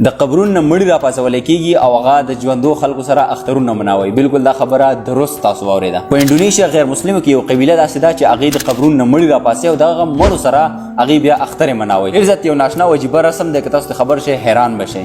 د قبرونو مړي را پاسول کیږي او هغه د ژوندو خلکو سره اخترونه مناوي. بالکل دا خبره درست تاسو واوریده. په انډونیشیا غیر مسلمو کې یو قبیله داسې ده چې هغې د قبرونو مړي را پاسي او دغه مړو سره هغې بیا اختر مناوي. عزت یو ناشنا او عجیبه رسم دی که تاسو ته خبر شئ حیران بشئ.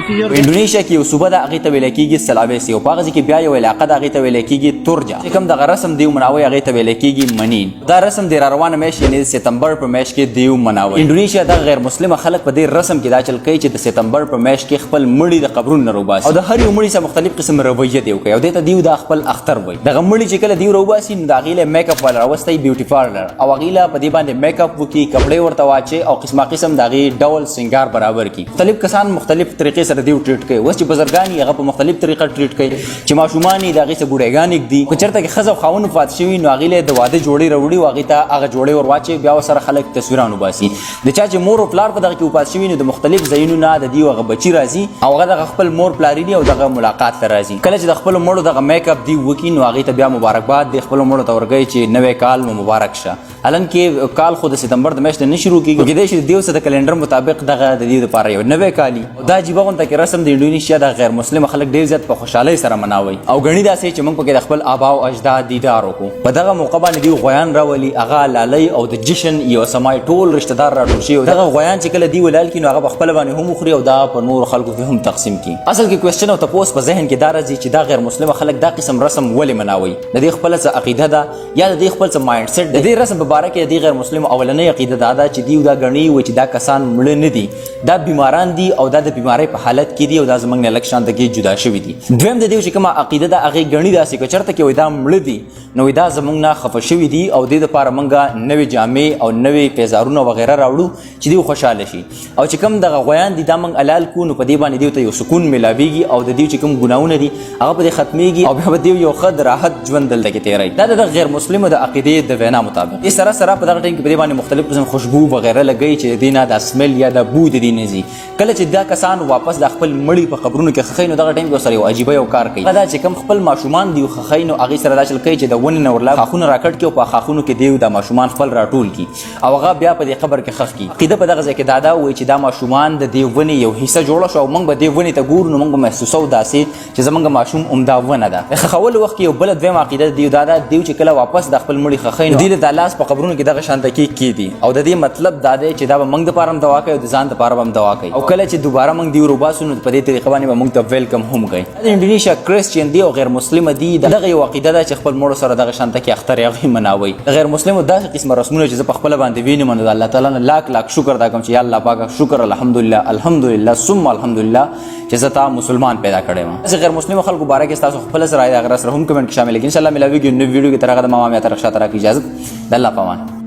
په انډونیشیا کې یو صوبه ده هغې ته ویلی کېږي سلاویسي او په هغه ځای کې بیا یو علاقه ده هغې ته ویلی کېږي تورجا. چې کوم دغه رسم دیو مناوي هغې ته ویلی کېږي منین. دا رسم د راروانه میاشت یعنې د سپتمبر په میاشت کې دیو مناوي. انډونیشیا دغه غیر مسلمه خلک په دې رسم کې دا چل کوي چې د سپتمبر په میاشت کې خپل مړي د قبرونو نه راوباسي او د هر یو مړي سره مختلف قسم رویه دی کوي او دې ته دیو دا خپل اختر وایي. دغه مړي چې کله دیو راوباسي نو د هغې له میک اپ والا راوستی بیوټي پارلر او هغې له په دې باندې میک اپ وکړي کپړې ورته واچي او قسمه قسم د هغې ډول سنګار برابر کړي. مختلف کسان مختلف طریقې سره دیو ټریټ کوي. اوس چې بزرګان یې هغه په مختلف طریقه ټریټ کوي چې ماشومان یې د هغې څخه بوډیګان ږدي. که چېرته کې ښځه او خاوند وفات شوي نو هغې له د واده جوړې راوړي او هغې ته هغه جوړې ور واچوي بیا ورسره خلک تصویران وباسي. د چا چې مور او پلار په دغه کې وفات شوي نو د مختلف ځایونو نه د دیو هغه بچي راځي او هغه دغه خپل مور پلاریني او دغه ملاقات ته راځي. کله چې د خپلو مړو دغه میک اپ دیو وکړي نو هغې ته بیا مبارکباد د خپلو مړو ته ورکوي چې نوی کال مو مبارک شه. حالانکې کال خو د سپتمبر د میاشتې نه شروع کېږي کېدای شي د دیو سره د کلنډر مطابق دغه د دیو دپاره یو نوی کال وي. دا عجیبه غونته کې رسم د انډونیشیا د غیر مسلمه خلک ډېر زیات په خوشحالۍ سره مناوي او ګڼي داسې چې موږ پکې د خپل آبا او اجداد دیدار وکړو. په دغه موقع باندې دیو غویان راولي هغه لالۍ او د جشن یو سمای ټول رشته دار راټول شي او دغه غویان چې کله دیو لال کړي نو هغه په خپله باندې هم وخوري او دا په نور خلکو کې هم تقسیم کړي. اصل کې کوېسچن او تپوس په ذهن کې دا راځي چې دا غیر مسلمه خلک دا قسم رسم ولې مناوي. د دې خپله څه عقیده ده یا د دې خپل څه مایند سیټ د دې رسم په باره کې د دې غیر مسلمو اولنۍ عقیده دا ده چې دیو دا ګڼي وایي چې دا کسان مړه نه دي دا بیماران دي او دا د بیمارۍ په حالت کې دي او دا زموږ نه لږ شانته کې جدا شوي دي. دویم د دیو چې کومه عقیده ده هغې ګڼي داسې که چېرته کې وایي دا مړه دي نو دا زموږ نه خفه شوي دي او دې دپاره موږ نوې جامې او نوې پیزارونه وغیره راوړو چې دیو خوشحاله شي. او چې کوم دغه غویان دي دا موږ حلال کړو نو په دې باندې دیو ته یو سکون میلاویږي او د دیو چې کوم ګناهونه دي هغه په دې ختمیږي او بیا به دیو یو ښه د راحت ژوند دلته کې تېروي. دا د غیر مسلمو د عقیدې د وینا مطابق یې سره سره په دغه ټایم کې په دې باندې مختلف قسم خوشبو وغیره لګوي چې د دې نه د سمیل یا د بو د دې نه ځي. کله چې دا کسان واپس د خپل مړي په قبرونو کې ښخوي نو دغه ټایم کې ورسره یو عجیبه یو کار کوي. دا چې کوم خپل ماشومان دي ښخوي نو هغې سره دا چل کوي چې د ونې نه ورلا خاښونه راکټ کړي او په خاښونو کې دیو د ماشومان خپل راټول کړي او هغه بیا په دې قبر کې ښخ کړي. عقیده په دغه ځای کې دا ده وایي چې دا ماشومان د دې ونې یو حصه جوړه شو او موږ به دې ونې ته ګورو نو موږ به محسوسوو داسې چې زموږ ماشوم همدا ونه ده. د ښخولو وخت کې یو بله دویمه عقیده دیو دا ده دیو چې کله واپس د خپل مړي ښخوي نو دوی د لاس په قبرونو کې دغه شانته کېږدي او د دې مطلب دا دی چې دا به موږ دپاره هم دعا کوي او د ځان دپاره به هم دعا کوي او کله چې دوباره موږ دیو روباسو نو په دې طریقه باندې به موږ ته ویلکم هم کوي. د انډونیشیا کرسچین دی او غیر مسلمه دي دغه یو عقیده ده چې خپل مړو سره دغه شانته کې اختر هغې مناوي. د غیر مسلمو داسې قسمه رسمونه چې زه په خپله باندې وینم نو د الله تعالی نه لاک لاک شکر ادا کوم چې یا الله پاکه شکر الحمدلله الحمدلله ثم الحمدلله چې زه تا مسلمان پیدا کړی یم. داسې غیر مسلمو خلکو باره کې ستاسو خپله څه رایه ده هغه راسره هم کمنټ کې شامل کړئ. انشاءالله ملویږو نوي ویډیو کې تر هغه د ما مامیا طرف شاته راکړي اجازت د الله په امان.